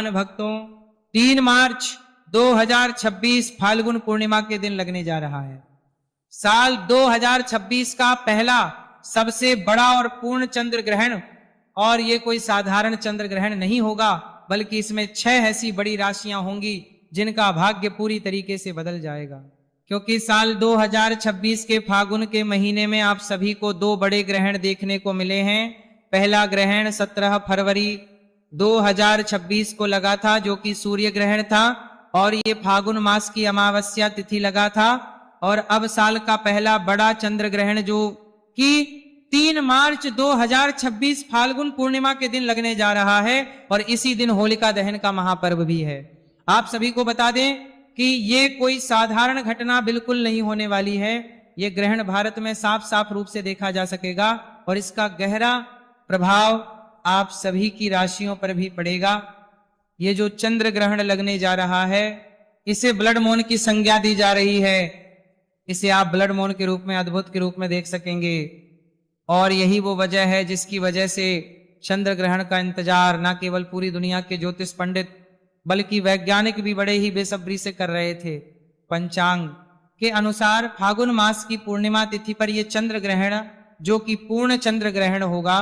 भक्तों, 3 मार्च 2026 फाल्गुन पूर्णिमा के दिन लगने जा रहा है। साल 2026 का पहला सबसे बड़ा और पूर्ण चंद्र ग्रहण, और ये कोई साधारण चंद्र ग्रहण नहीं होगा, बल्कि इसमें 6 ऐसी बड़ी राशियां होंगी जिनका भाग्य पूरी तरीके से बदल जाएगा। क्योंकि साल 2026 के फागुन के महीने में आप सभी को 2 बड़े ग्रहण देखने को मिले हैं। पहला ग्रहण 17 फरवरी 2026 को लगा था, जो कि सूर्य ग्रहण था, और ये फागुन मास की अमावस्या तिथि लगा था। और अब साल का पहला बड़ा चंद्र ग्रहण जो कि 3 मार्च 2026 फाल्गुन पूर्णिमा के दिन लगने जा रहा है, और इसी दिन होलिका दहन का महापर्व भी है। आप सभी को बता दें कि ये कोई साधारण घटना बिल्कुल नहीं होने वाली है। ये ग्रहण भारत में साफ साफ रूप से देखा जा सकेगा, और इसका गहरा प्रभाव आप सभी की राशियों पर भी पड़ेगा। ये जो चंद्र ग्रहण लगने जा रहा है, इसे ब्लड मून की संज्ञा दी जा रही है। इसे आप ब्लड मून के रूप में, अद्भुत के रूप में देख सकेंगे। और यही वो वजह है जिसकी वजह से चंद्र ग्रहण का इंतजार न केवल पूरी दुनिया के ज्योतिष पंडित बल्कि वैज्ञानिक भी बड़े ही बेसब्री से कर रहे थे। पंचांग के अनुसार फागुन मास की पूर्णिमा तिथि पर यह चंद्र ग्रहण, जो कि पूर्ण चंद्र ग्रहण होगा,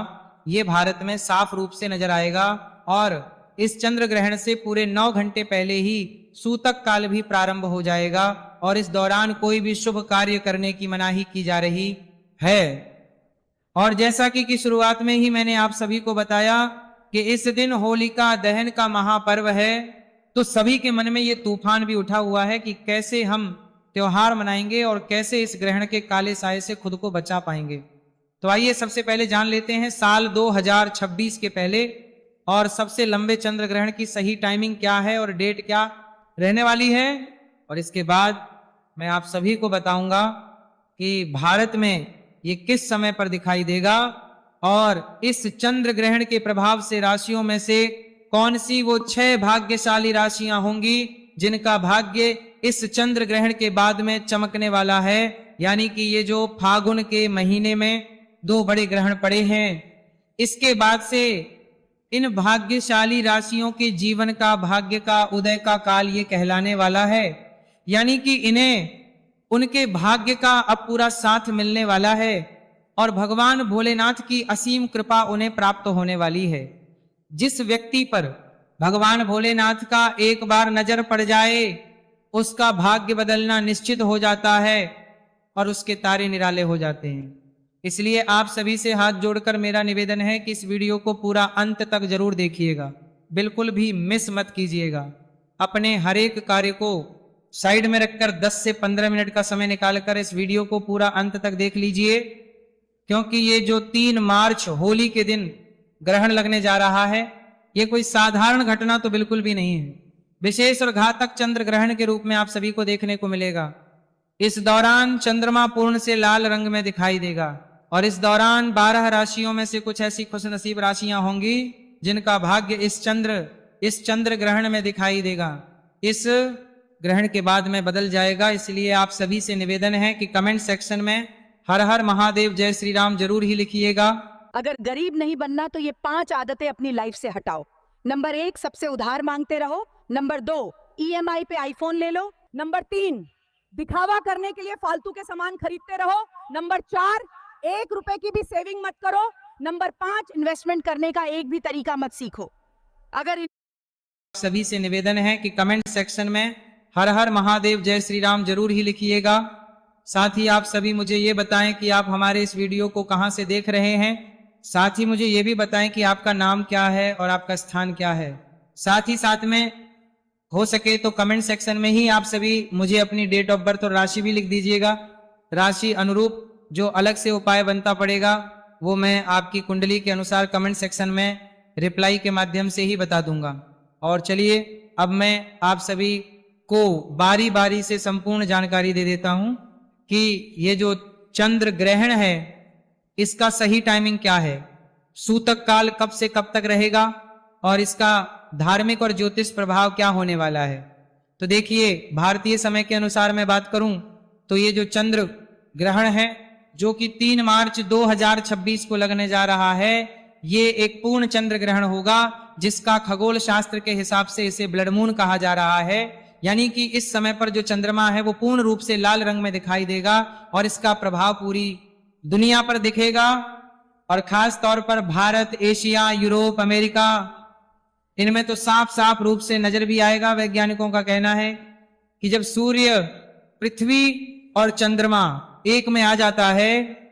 ये भारत में साफ रूप से नजर आएगा। और इस चंद्र ग्रहण से पूरे 9 घंटे पहले ही सूतक काल भी प्रारंभ हो जाएगा, और इस दौरान कोई भी शुभ कार्य करने की मनाही की जा रही है। और जैसा कि शुरुआत में ही मैंने आप सभी को बताया कि इस दिन होलिका दहन का महापर्व है, तो सभी के मन में ये तूफान भी उठा हुआ है कि कैसे हम त्योहार मनाएंगे और कैसे इस ग्रहण के काले साए से खुद को बचा पाएंगे। तो आइए सबसे पहले जान लेते हैं साल 2026 के पहले और सबसे लंबे चंद्र ग्रहण की सही टाइमिंग क्या है और डेट क्या रहने वाली है। और इसके बाद मैं आप सभी को बताऊंगा कि भारत में ये किस समय पर दिखाई देगा, और इस चंद्र ग्रहण के प्रभाव से राशियों में से कौन सी वो 6 भाग्यशाली राशियां होंगी जिनका भाग्य इस चंद्र ग्रहण के बाद में चमकने वाला है। यानी कि ये जो फागुन के महीने में 2 बड़े ग्रहण पड़े हैं, इसके बाद से इन भाग्यशाली राशियों के जीवन का, भाग्य का उदय का काल ये कहलाने वाला है। यानी कि इन्हें उनके भाग्य का अब पूरा साथ मिलने वाला है, और भगवान भोलेनाथ की असीम कृपा उन्हें प्राप्त होने वाली है। जिस व्यक्ति पर भगवान भोलेनाथ का एक बार नजर पड़ जाए, उसका भाग्य बदलना निश्चित हो जाता है और उसके तारे निराले हो जाते हैं। इसलिए आप सभी से हाथ जोड़कर मेरा निवेदन है कि इस वीडियो को पूरा अंत तक जरूर देखिएगा, बिल्कुल भी मिस मत कीजिएगा। अपने हर एक कार्य को साइड में रखकर 10 से 15 मिनट का समय निकालकर इस वीडियो को पूरा अंत तक देख लीजिए, क्योंकि ये जो 3 मार्च होली के दिन ग्रहण लगने जा रहा है, ये कोई साधारण घटना तो बिल्कुल भी नहीं है। विशेष और घातक चंद्र ग्रहण के रूप में आप सभी को देखने को मिलेगा। इस दौरान चंद्रमा पूर्ण से लाल रंग में दिखाई देगा, और इस दौरान 12 राशियों में से कुछ ऐसी खुशनसीब राशियां होंगी जिनका भाग्य इस चंद्र ग्रहण में दिखाई देगा। इस ग्रहण के बाद में बदल जाएगा। इसलिए आप सभी से निवेदन है कि कमेंट सेक्शन में हर हर महादेव जय श्री राम जरूर ही लिखिएगा। अगर गरीब नहीं बनना तो ये 5 आदतें अपनी लाइफ से हटाओ। नंबर 1, सबसे उधार मांगते रहो। नंबर 2, EMI पे आईफोन ले लो। नंबर 3, दिखावा करने के लिए फालतू के सामान खरीदते रहो। नंबर 4, 1 रुपए की भी सेविंग मत करो। नंबर 5, इन्वेस्टमेंट करने का एक भी तरीका मत सीखो। अगर सभी से निवेदन है कि कमेंट सेक्शन में हर हर महादेव जय श्री राम जरूर ही लिखिएगा। साथ ही आप सभी मुझे ये बताएं कि आप हमारे इस वीडियो को कहां से देख रहे हैं। साथ ही मुझे ये भी बताएं कि आपका नाम क्या है और आपका स्थान क्या है। साथ ही साथ में हो सके तो कमेंट सेक्शन में ही आप सभी मुझे अपनी डेट ऑफ बर्थ और राशि भी लिख दीजिएगा। राशि अनुरूप जो अलग से उपाय बनता पड़ेगा वो मैं आपकी कुंडली के अनुसार कमेंट सेक्शन में रिप्लाई के माध्यम से ही बता दूंगा। और चलिए अब मैं आप सभी को बारी बारी से संपूर्ण जानकारी दे देता हूं कि ये जो चंद्र ग्रहण है इसका सही टाइमिंग क्या है, सूतक काल कब से कब तक रहेगा, और इसका धार्मिक और ज्योतिष प्रभाव क्या होने वाला है। तो देखिए, भारतीय समय के अनुसार मैं बात करूं तो ये जो चंद्र ग्रहण है जो कि 3 मार्च 2026 को लगने जा रहा है, ये एक पूर्ण चंद्र ग्रहण होगा, जिसका खगोल शास्त्र के हिसाब से इसे ब्लड मून कहा जा रहा है। यानी कि इस समय पर जो चंद्रमा है वो पूर्ण रूप से लाल रंग में दिखाई देगा और इसका प्रभाव पूरी दुनिया पर दिखेगा, और खास तौर पर भारत, एशिया, यूरोप, अमेरिका, इनमें तो साफ साफ रूप से नजर भी आएगा। वैज्ञानिकों का कहना है कि जब सूर्य, पृथ्वी और चंद्रमा एक में आ जाता है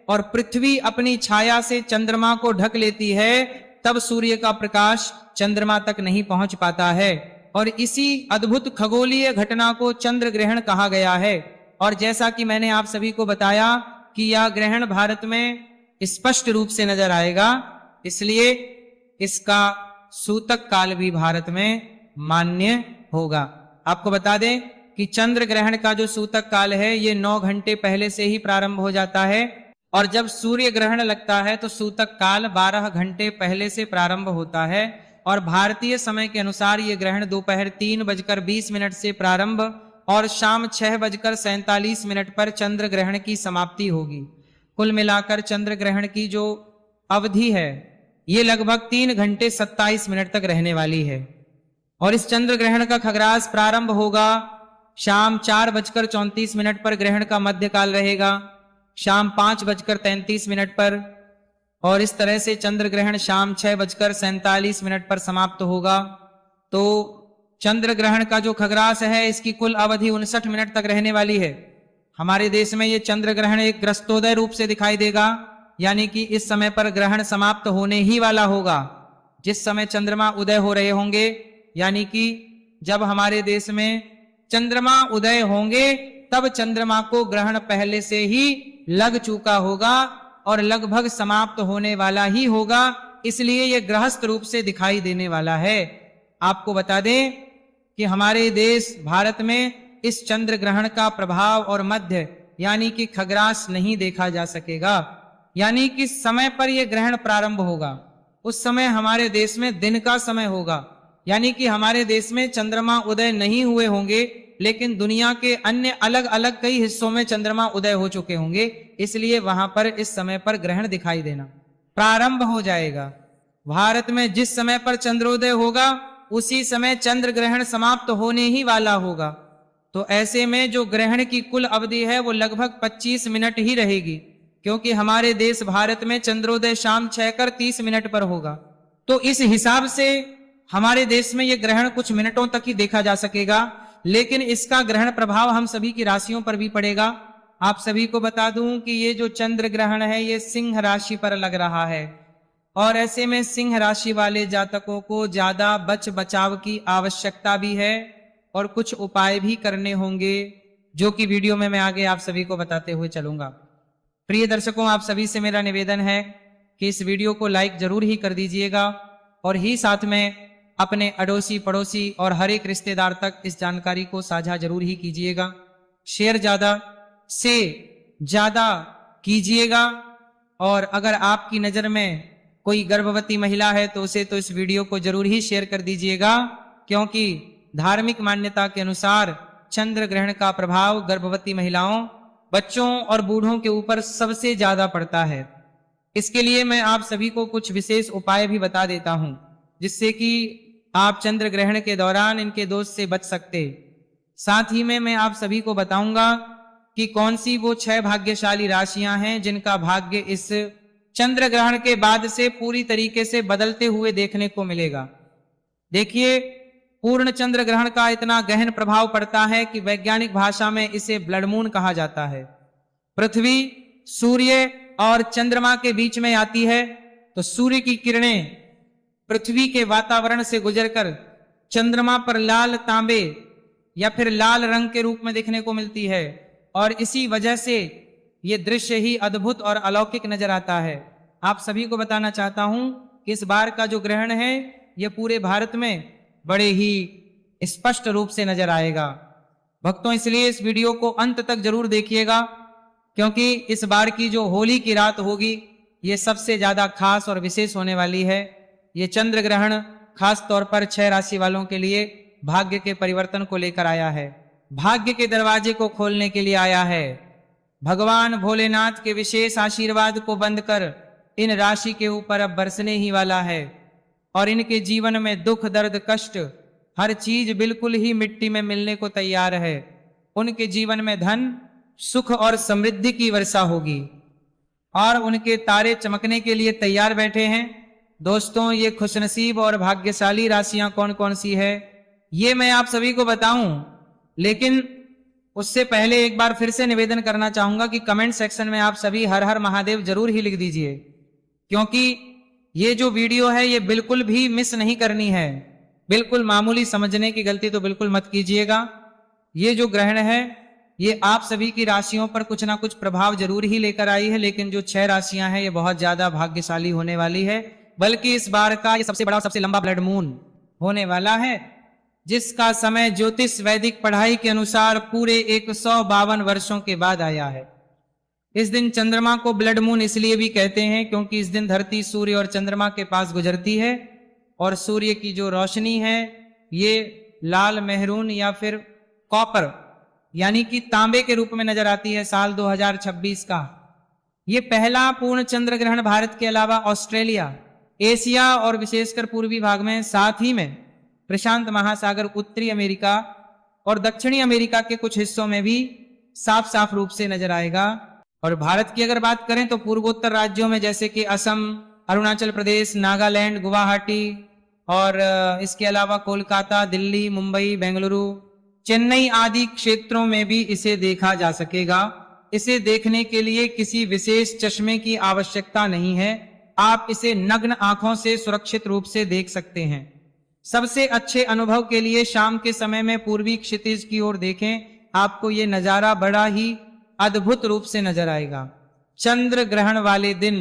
और पृथ्वी अपनी छाया से चंद्रमा को ढक लेती है, तब सूर्य का प्रकाश चंद्रमा तक नहीं पहुंच पाता है, और इसी अद्भुत खगोलीय घटना को चंद्र ग्रहण कहा गया है। और जैसा कि मैंने आप सभी को बताया कि यह ग्रहण भारत में स्पष्ट रूप से नजर आएगा, इसलिए इसका सूतक काल भी भारत में मान्य होगा। आपको बता दें कि चंद्र ग्रहण का जो सूतक काल है ये 9 घंटे पहले से ही प्रारंभ हो जाता है, और जब सूर्य ग्रहण लगता है तो सूतक काल 12 घंटे पहले से प्रारंभ होता है। और भारतीय समय के अनुसार ये ग्रहण दोपहर 3:20 से प्रारंभ और शाम 6:47 पर चंद्र ग्रहण की समाप्ति होगी। कुल मिलाकर चंद्र ग्रहण की जो अवधि है ये लगभग 3 घंटे 27 मिनट तक रहने वाली है। और इस चंद्र ग्रहण का खग्रास प्रारंभ होगा शाम 4:34 पर, ग्रहण का मध्यकाल रहेगा शाम 5:33 पर, और इस तरह से चंद्र ग्रहण शाम 6:47 पर समाप्त होगा। तो चंद्र ग्रहण का जो खग्रास है इसकी कुल अवधि 59 मिनट तक रहने वाली है। हमारे देश में ये चंद्र ग्रहण एक ग्रस्तोदय रूप से दिखाई देगा, यानी कि इस समय पर ग्रहण समाप्त होने ही वाला होगा। जिस समय चंद्रमा उदय हो रहे होंगे, यानी कि जब हमारे देश में चंद्रमा उदय होंगे तब चंद्रमा को ग्रहण पहले से ही लग चुका होगा और लगभग समाप्त होने वाला ही होगा, इसलिए यह गृहस्थ रूप से दिखाई देने वाला है। आपको बता दें कि हमारे देश भारत में इस चंद्र ग्रहण का प्रभाव और मध्य यानी कि खग्रास नहीं देखा जा सकेगा। यानी कि समय पर यह ग्रहण प्रारंभ होगा उस समय हमारे देश में दिन का समय होगा, यानी कि हमारे देश में चंद्रमा उदय नहीं हुए होंगे, लेकिन दुनिया के अन्य अलग अलग कई हिस्सों में चंद्रमा उदय हो चुके होंगे, इसलिए वहां पर इस समय पर ग्रहण दिखाई देना प्रारंभ हो जाएगा। भारत में जिस समय पर चंद्रोदय होगा उसी समय चंद्र ग्रहण समाप्त होने ही वाला होगा। तो ऐसे में जो ग्रहण की कुल अवधि है वो लगभग 25 मिनट ही रहेगी, क्योंकि हमारे देश भारत में चंद्रोदय शाम 6:30 पर होगा। तो इस हिसाब से हमारे देश में यह ग्रहण कुछ मिनटों तक ही देखा जा सकेगा, लेकिन इसका ग्रहण प्रभाव हम सभी की राशियों पर भी पड़ेगा। आप सभी को बता दूं कि ये जो चंद्र ग्रहण है ये सिंह राशि पर लग रहा है, और ऐसे में सिंह राशि वाले जातकों को ज्यादा बचाव की आवश्यकता भी है और कुछ उपाय भी करने होंगे, जो कि वीडियो में मैं आगे आप सभी को बताते हुए चलूंगा। प्रिय दर्शकों, आप सभी से मेरा निवेदन है कि इस वीडियो को लाइक जरूर ही कर दीजिएगा, और ही साथ में अपने अड़ोसी पड़ोसी और हर एक रिश्तेदार तक इस जानकारी को साझा जरूर ही कीजिएगा। शेयर ज्यादा से ज्यादा कीजिएगा, और अगर आपकी नजर में कोई गर्भवती महिला है तो उसे तो इस वीडियो को जरूर ही शेयर कर दीजिएगा, क्योंकि धार्मिक मान्यता के अनुसार चंद्र ग्रहण का प्रभाव गर्भवती महिलाओं, बच्चों और बूढ़ों के ऊपर सबसे ज्यादा पड़ता है। इसके लिए मैं आप सभी को कुछ विशेष उपाय भी बता देता हूं, जिससे कि आप चंद्र ग्रहण के दौरान इनके दोष से बच सकते। साथ ही में मैं आप सभी को बताऊंगा कि कौन सी वो 6 भाग्यशाली राशियां हैं जिनका भाग्य इस चंद्र ग्रहण के बाद से पूरी तरीके से बदलते हुए देखने को मिलेगा। देखिए, पूर्ण चंद्र ग्रहण का इतना गहन प्रभाव पड़ता है कि वैज्ञानिक भाषा में इसे ब्लड मून कहा जाता है। पृथ्वी, सूर्य और चंद्रमा के बीच में आती है, तो सूर्य की किरणें पृथ्वी के वातावरण से गुजरकर चंद्रमा पर लाल तांबे या फिर लाल रंग के रूप में देखने को मिलती है, और इसी वजह से यह दृश्य ही अद्भुत और अलौकिक नजर आता है। आप सभी को बताना चाहता हूं कि इस बार का जो ग्रहण है यह पूरे भारत में बड़े ही स्पष्ट रूप से नजर आएगा। भक्तों, इसलिए इस वीडियो को अंत तक जरूर देखिएगा, क्योंकि इस बार की जो होली की रात होगी ये सबसे ज्यादा खास और विशेष होने वाली है। ये चंद्र ग्रहण खास तौर पर 6 राशि वालों के लिए भाग्य के परिवर्तन को लेकर आया है, भाग्य के दरवाजे को खोलने के लिए आया है। भगवान भोलेनाथ के विशेष आशीर्वाद को बंद कर इन राशि के ऊपर अब बरसने ही वाला है और इनके जीवन में दुख दर्द कष्ट हर चीज बिल्कुल ही मिट्टी में मिलने को तैयार है। उनके जीवन में धन सुख और समृद्धि की वर्षा होगी और उनके तारे चमकने के लिए तैयार बैठे हैं। दोस्तों, ये खुशनसीब और भाग्यशाली राशियां कौन कौन सी है ये मैं आप सभी को बताऊं, लेकिन उससे पहले एक बार फिर से निवेदन करना चाहूंगा कि कमेंट सेक्शन में आप सभी हर हर महादेव जरूर ही लिख दीजिए, क्योंकि ये जो वीडियो है ये बिल्कुल भी मिस नहीं करनी है। बिल्कुल मामूली समझने की गलती तो बिल्कुल मत कीजिएगा। ये जो ग्रहण है ये आप सभी की राशियों पर कुछ ना कुछ प्रभाव जरूर ही लेकर आई है, लेकिन जो 6 राशियां हैं ये बहुत ज्यादा भाग्यशाली होने वाली है। बल्कि इस बार का ये सबसे बड़ा और सबसे लंबा ब्लड मून होने वाला है, जिसका समय ज्योतिष वैदिक पढ़ाई के अनुसार पूरे 152 वर्षों के बाद आया है। इस दिन चंद्रमा को ब्लड मून इसलिए भी कहते हैं क्योंकि इस दिन धरती सूर्य और चंद्रमा के पास गुजरती है और सूर्य की जो रोशनी है ये लाल मेहरून या फिर कॉपर यानी कि तांबे के रूप में नजर आती है। साल 2026 का ये पहला पूर्ण चंद्र ग्रहण भारत के अलावा ऑस्ट्रेलिया, एशिया और विशेषकर पूर्वी भाग में, साथ ही में प्रशांत महासागर, उत्तरी अमेरिका और दक्षिणी अमेरिका के कुछ हिस्सों में भी साफ साफ रूप से नजर आएगा। और भारत की अगर बात करें तो पूर्वोत्तर राज्यों में जैसे कि असम, अरुणाचल प्रदेश, नागालैंड, गुवाहाटी और इसके अलावा कोलकाता, दिल्ली, मुंबई, बेंगलुरु, चेन्नई आदि क्षेत्रों में भी इसे देखा जा सकेगा। इसे देखने के लिए किसी विशेष चश्मे की आवश्यकता नहीं है, आप इसे नग्न आंखों से सुरक्षित रूप से देख सकते हैं। सबसे अच्छे अनुभव के लिए शाम के समय में पूर्वी क्षितिज की ओर देखें, आपको ये नजारा बड़ा ही अद्भुत रूप से नजर आएगा। चंद्र ग्रहण वाले दिन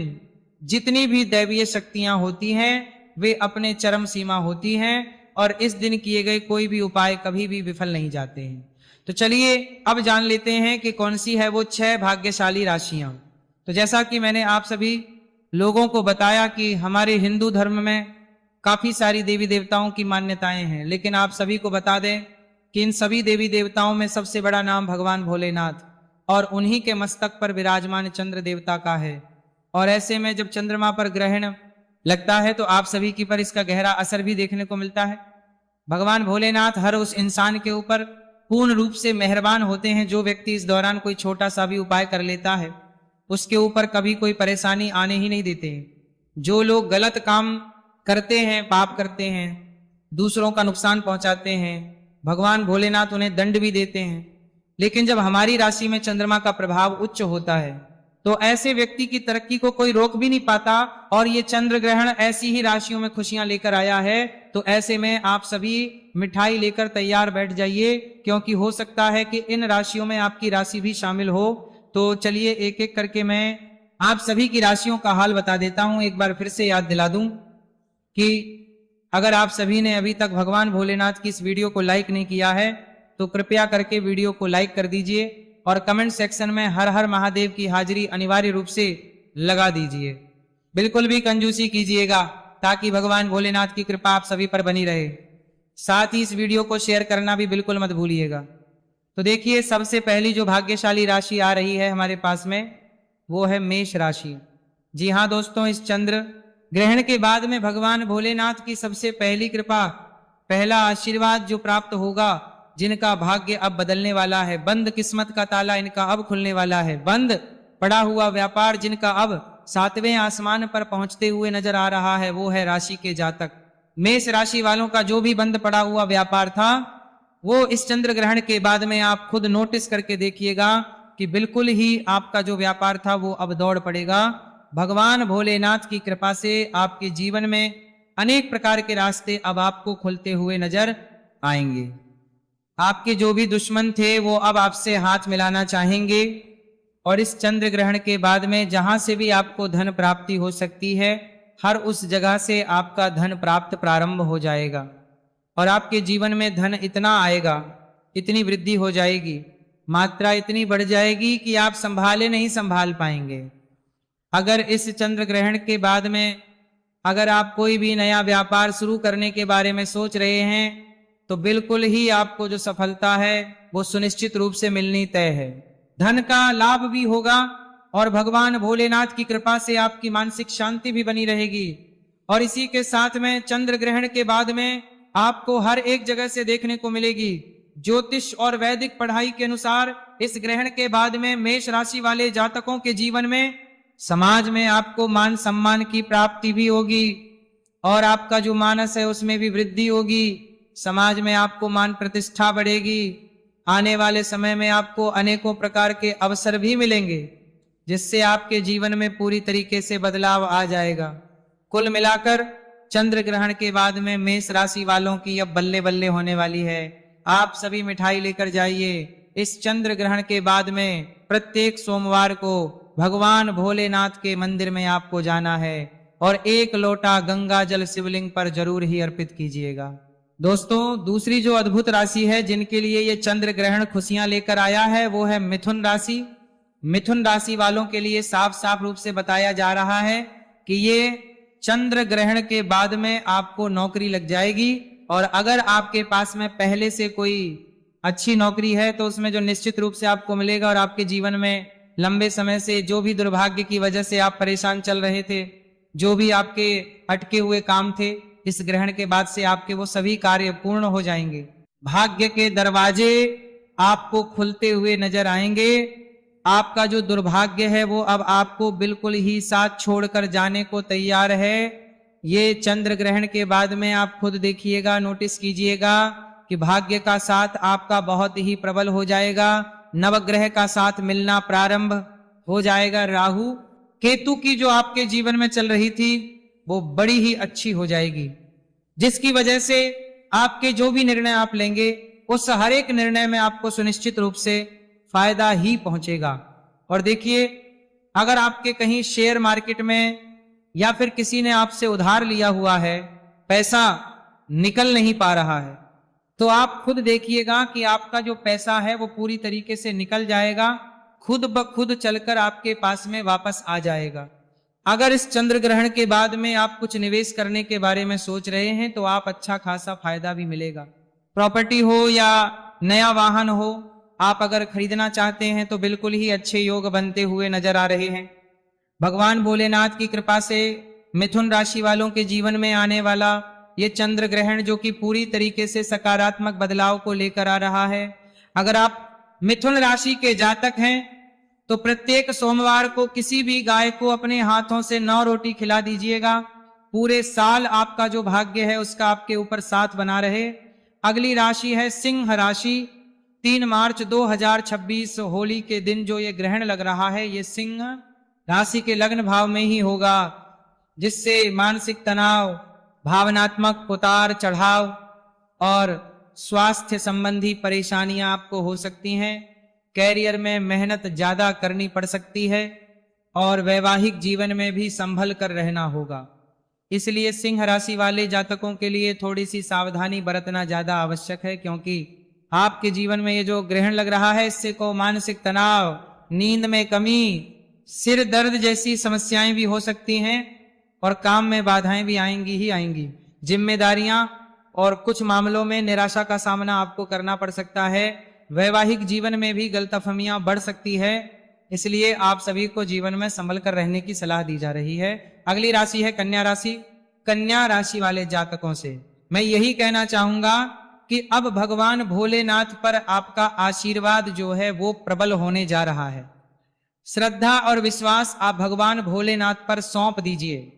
जितनी भी दैवीय शक्तियां होती हैं वे अपने चरम सीमा होती हैं और इस दिन किए गए कोई भी उपाय कभी भी विफल नहीं जाते हैं। तो चलिए अब जान लेते हैं कि कौन सी है वो 6 भाग्यशाली राशियां। तो जैसा कि मैंने आप सभी लोगों को बताया कि हमारे हिंदू धर्म में काफी सारी देवी देवताओं की मान्यताएं हैं, लेकिन आप सभी को बता दें कि इन सभी देवी देवताओं में सबसे बड़ा नाम भगवान भोलेनाथ और उन्हीं के मस्तक पर विराजमान चंद्र देवता का है। और ऐसे में जब चंद्रमा पर ग्रहण लगता है तो आप सभी की पर इसका गहरा असर भी देखने को मिलता है। भगवान भोलेनाथ हर उस इंसान के ऊपर पूर्ण रूप से मेहरबान होते हैं जो व्यक्ति इस दौरान कोई छोटा सा भी उपाय कर लेता है, उसके ऊपर कभी कोई परेशानी आने ही नहीं देते हैं। जो लोग गलत काम करते हैं, पाप करते हैं, दूसरों का नुकसान पहुंचाते हैं, भगवान भोलेनाथ उन्हें दंड भी देते हैं। लेकिन जब हमारी राशि में चंद्रमा का प्रभाव उच्च होता है तो ऐसे व्यक्ति की तरक्की को कोई रोक भी नहीं पाता। और ये चंद्र ग्रहण ऐसी ही राशियों में खुशियां लेकर आया है, तो ऐसे में आप सभी मिठाई लेकर तैयार बैठ जाइए, क्योंकि हो सकता है कि इन राशियों में आपकी राशि भी शामिल हो। तो चलिए एक एक करके मैं आप सभी की राशियों का हाल बता देता हूं। एक बार फिर से याद दिला दूं कि अगर आप सभी ने अभी तक भगवान भोलेनाथ की इस वीडियो को लाइक नहीं किया है तो कृपया करके वीडियो को लाइक कर दीजिए और कमेंट सेक्शन में हर हर महादेव की हाजिरी अनिवार्य रूप से लगा दीजिए। बिल्कुल भी कंजूसी कीजिएगा ताकि भगवान भोलेनाथ की कृपा आप सभी पर बनी रहे। साथ ही इस वीडियो को शेयर करना भी बिल्कुल मत भूलिएगा। तो देखिए, सबसे पहली जो भाग्यशाली राशि आ रही है हमारे पास में वो है मेष राशि। जी हाँ दोस्तों, इस चंद्र ग्रहण के बाद में भगवान भोलेनाथ की सबसे पहली कृपा, पहला आशीर्वाद जो प्राप्त होगा, जिनका भाग्य अब बदलने वाला है, बंद किस्मत का ताला इनका अब खुलने वाला है, बंद पड़ा हुआ व्यापार जिनका अब 7वें आसमान पर पहुंचते हुए नजर आ रहा है, वो है राशि के जातक। मेष राशि वालों का जो भी बंद पड़ा हुआ व्यापार था वो इस चंद्र ग्रहण के बाद में आप खुद नोटिस करके देखिएगा कि बिल्कुल ही आपका जो व्यापार था वो अब दौड़ पड़ेगा। भगवान भोलेनाथ की कृपा से आपके जीवन में अनेक प्रकार के रास्ते अब आपको खुलते हुए नजर आएंगे। आपके जो भी दुश्मन थे वो अब आपसे हाथ मिलाना चाहेंगे और इस चंद्र ग्रहण के बाद में जहां से भी आपको धन प्राप्ति हो सकती है, हर उस जगह से आपका धन प्राप्त प्रारंभ हो जाएगा और आपके जीवन में धन इतना आएगा, इतनी वृद्धि हो जाएगी, मात्रा इतनी बढ़ जाएगी कि आप संभाले नहीं संभाल पाएंगे। अगर इस चंद्र ग्रहण के बाद में अगर आप कोई भी नया व्यापार शुरू करने के बारे में सोच रहे हैं तो बिल्कुल ही आपको जो सफलता है वो सुनिश्चित रूप से मिलनी तय है। धन का लाभ भी होगा और भगवान भोलेनाथ की कृपा से आपकी मानसिक शांति भी बनी रहेगी। और इसी के साथ में चंद्र ग्रहण के बाद में आपको हर एक जगह से देखने को मिलेगी। ज्योतिष और वैदिक पढ़ाई के अनुसार इस ग्रहण के बाद में मेष राशि वाले जातकों के जीवन में समाज में आपको मान सम्मान की प्राप्ति भी होगी और आपका जो मानस है उसमें भी वृद्धि होगी। समाज में आपको मान प्रतिष्ठा बढ़ेगी। आने वाले समय में आपको अनेकों प्रकार के अवसर भी मिलेंगे जिससे आपके जीवन में पूरी तरीके से बदलाव आ जाएगा। कुल मिलाकर चंद्र ग्रहण के बाद में मेष राशि वालों की अब बल्ले बल्ले होने वाली है। आप सभी मिठाई लेकर जाइए। इस चंद्र ग्रहण के बाद में प्रत्येक सोमवार को भगवान भोलेनाथ के मंदिर में आपको जाना है और 1 लोटा गंगा जल शिवलिंग पर जरूर ही अर्पित कीजिएगा। दोस्तों, दूसरी जो अद्भुत राशि है जिनके लिए ये चंद्र ग्रहण खुशियां लेकर आया है वो है मिथुन राशि। मिथुन राशि वालों के लिए साफ साफ रूप से बताया जा रहा है कि ये चंद्र ग्रहण के बाद में आपको नौकरी लग जाएगी और अगर आपके पास में पहले से कोई अच्छी नौकरी है तो उसमें जो निश्चित रूप से आपको मिलेगा और आपके जीवन में लंबे समय से जो भी दुर्भाग्य की वजह से आप परेशान चल रहे थे, जो भी आपके अटके हुए काम थे, इस ग्रहण के बाद से आपके वो सभी कार्य पूर्ण हो जाएंगे। भाग्य के दरवाजे आपको खुलते हुए नजर आएंगे। आपका जो दुर्भाग्य है वो अब आपको बिल्कुल ही साथ छोड़कर जाने को तैयार है। ये चंद्र ग्रहण के बाद में आप खुद देखिएगा, नोटिस कीजिएगा कि भाग्य का साथ आपका बहुत ही प्रबल हो जाएगा। नवग्रह का साथ मिलना प्रारंभ हो जाएगा। राहु केतु की जो आपके जीवन में चल रही थी वो बड़ी ही अच्छी हो जाएगी, जिसकी वजह से आपके जो भी निर्णय आप लेंगे उस हर एक निर्णय में आपको सुनिश्चित रूप से फायदा ही पहुंचेगा। और देखिए, अगर आपके कहीं शेयर मार्केट में या फिर किसी ने आपसे उधार लिया हुआ है, पैसा निकल नहीं पा रहा है, तो आप खुद देखिएगा कि आपका जो पैसा है वो पूरी तरीके से निकल जाएगा, खुद ब खुद चलकर आपके पास में वापस आ जाएगा। अगर इस चंद्र ग्रहण के बाद में आप कुछ निवेश करने के बारे में सोच रहे हैं तो आप अच्छा खासा फायदा भी मिलेगा। प्रॉपर्टी हो या नया वाहन हो, आप अगर खरीदना चाहते हैं तो बिल्कुल ही अच्छे योग बनते हुए नजर आ रहे हैं। भगवान भोलेनाथ की कृपा से मिथुन राशि वालों के जीवन में आने वाला ये चंद्र ग्रहण जो कि पूरी तरीके से सकारात्मक बदलाव को लेकर आ रहा है। अगर आप मिथुन राशि के जातक हैं तो प्रत्येक सोमवार को किसी भी गाय को अपने हाथों से 9 रोटी खिला दीजिएगा। पूरे साल आपका जो भाग्य है उसका आपके ऊपर साथ बना रहे। अगली राशि है सिंह राशि। 3 मार्च 2026 होली के दिन जो ये ग्रहण लग रहा है ये सिंह राशि के लग्न भाव में ही होगा, जिससे मानसिक तनाव, भावनात्मक उतार चढ़ाव और स्वास्थ्य संबंधी परेशानियां आपको हो सकती हैं। कैरियर में मेहनत ज्यादा करनी पड़ सकती है और वैवाहिक जीवन में भी संभल कर रहना होगा। इसलिए सिंह राशि वाले जातकों के लिए थोड़ी सी सावधानी बरतना ज्यादा आवश्यक है, क्योंकि आपके जीवन में ये जो ग्रहण लग रहा है इससे को मानसिक तनाव, नींद में कमी, सिर दर्द जैसी समस्याएं भी हो सकती हैं और काम में बाधाएं भी आएंगी ही आएंगी। जिम्मेदारियां और कुछ मामलों में निराशा का सामना आपको करना पड़ सकता है। वैवाहिक जीवन में भी गलतफहमियां बढ़ सकती है, इसलिए आप सभी को जीवन में संभल कर रहने की सलाह दी जा रही है। अगली राशि है कन्या राशि। कन्या राशि वाले जातकों से मैं यही कहना चाहूंगा कि अब भगवान भोलेनाथ पर आपका आशीर्वाद जो है वो प्रबल होने जा रहा है। श्रद्धा और विश्वास आप भगवान भोलेनाथ पर सौंप दीजिए।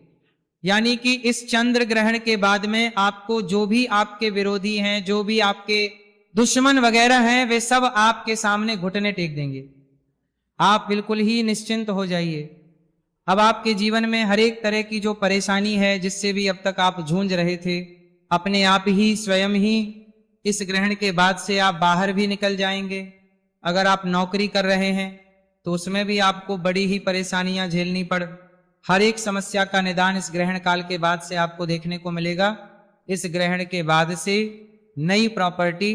यानी कि इस चंद्र ग्रहण के बाद में आपको जो भी आपके विरोधी हैं, जो भी आपके दुश्मन वगैरह हैं, वे सब आपके सामने घुटने टेक देंगे। आप बिल्कुल ही निश्चिंत हो जाइए। अब आपके जीवन में हर एक तरह की जो परेशानी है, जिससे भी अब तक आप जूझ रहे थे, अपने आप ही स्वयं ही इस ग्रहण के बाद से आप बाहर भी निकल जाएंगे। अगर आप नौकरी कर रहे हैं तो उसमें भी आपको बड़ी ही परेशानियां झेलनी पड़। हर एक समस्या का निदान इस ग्रहण काल के बाद से आपको देखने को मिलेगा। इस ग्रहण के बाद से नई प्रॉपर्टी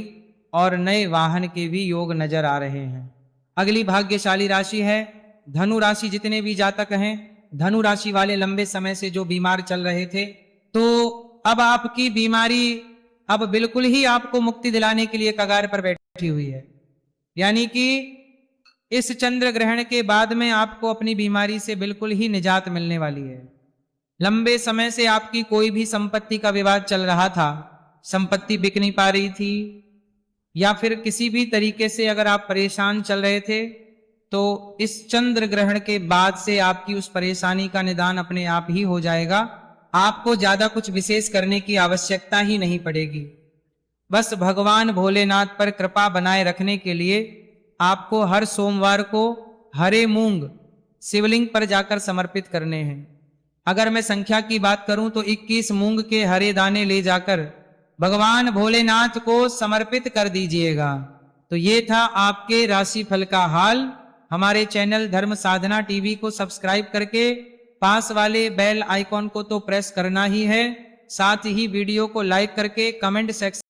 और नए वाहन के भी योग नजर आ रहे हैं। अगली भाग्यशाली राशि है धनु राशि। जितने भी जातक हैं धनु राशि वाले लंबे समय से जो बीमार चल रहे थे, तो अब आपकी बीमारी अब बिल्कुल ही आपको मुक्ति दिलाने के लिए कगार पर बैठी हुई है। यानी कि इस चंद्र ग्रहण के बाद में आपको अपनी बीमारी से बिल्कुल ही निजात मिलने वाली है। लंबे समय से आपकी कोई भी संपत्ति का विवाद चल रहा था, संपत्ति बिक नहीं पा रही थी, या फिर किसी भी तरीके से अगर आप परेशान चल रहे थे, तो इस चंद्र ग्रहण के बाद से आपकी उस परेशानी का निदान अपने आप ही हो जाएगा। आपको ज्यादा कुछ विशेष करने की आवश्यकता ही नहीं पड़ेगी। बस भगवान भोलेनाथ पर कृपा बनाए रखने के लिए आपको हर सोमवार को हरे मूंग शिवलिंग पर जाकर समर्पित करने हैं। अगर मैं संख्या की बात करूं तो 21 मूंग के हरे दाने ले जाकर भगवान भोलेनाथ को समर्पित कर दीजिएगा। तो ये था आपके राशिफल का हाल। हमारे चैनल धर्म साधना टीवी को सब्सक्राइब करके पास वाले बेल आइकॉन को तो प्रेस करना ही है, साथ ही वीडियो को लाइक करके कमेंट सेक्शन